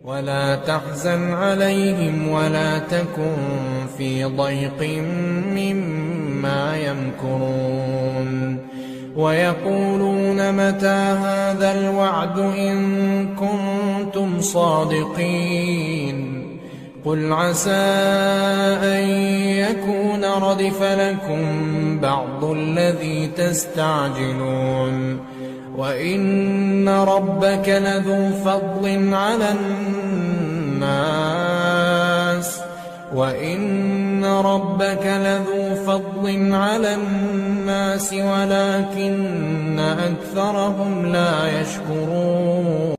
ولا تحزن عليهم ولا تكن في ضيق مما يمكرون ويقولون متى هذا الوعد إن كنتم صادقين قل عسى أن يكون ردف لكم بعض الذي تستعجلون وإن ربك لذو فضل على الناس ولكن أكثرهم لا يشكرون